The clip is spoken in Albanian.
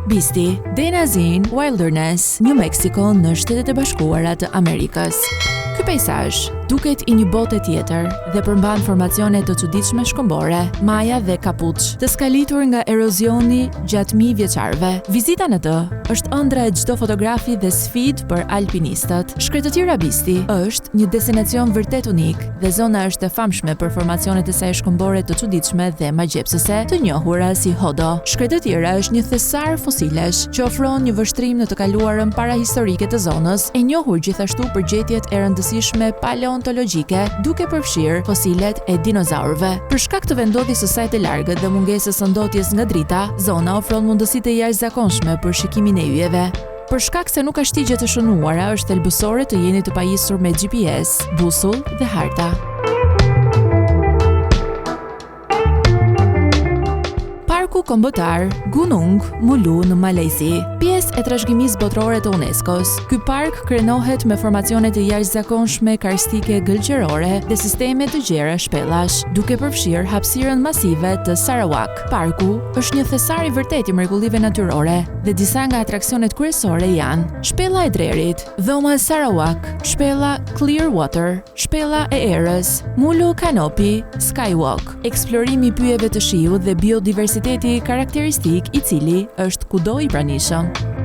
Bisti, Denazin Wilderness, New Mexico në Shtetet e Bashkuara të Amerikës. Ky peizazh duket i një bote tjetër dhe përmban formacione të çuditshme shkëmbore, maja dhe kapuç, të skalitur nga erozioni gjatë mijë vjeçarëve. Vizita në të është ëndra e çdo fotografi dhe sfidë për alpinistët. Shkretëtira Bisti është një destinacion vërtet unik dhe zona është e famshme për formacionet e saj shkëmbore të çuditshme dhe magjepsëse, të njohura si Hodo. Shkretëtira është një thesar fosilesh që ofron një vështrim në të kaluarën parahistorike të zonës, e njohur gjithashtu për gjetjet e rëndësishme paleontologjike, duke përfshirë fosilet e dinozaurëve. Për shkak të vendodhjes së saj të largët dhe mungesës së ndotjes nga drita, zona ofron mundësi të jashtëzakonshme për shikimin e yjeve. Për shkak se nuk ka shtigje të shënuara, është thelbësore të jeni të pajisur me GPS, busull dhe harta. Parku kombëtar Gunung Mulu në Malezi, pjesë e trashëgimisë botërore të UNESCO-s. Ky park krenohet me formacione të jashtëzakonshme karstike gëlqërore dhe sisteme të gjera shpellash, duke përfshirë hapësirën masive të Sarawak. Parku është një thesar i vërtet i mrekullive natyrore dhe disa nga atraksionet kryesore janë Shpella e Drerit, Dhoma Sarawak, Shpella Clearwater, Shpella e Erës, Mulu Canopy, Skywalk, eksplorimi i pyjeve të shiut dhe biodiversiteti karakteristik i cili është kudo i pranishëm.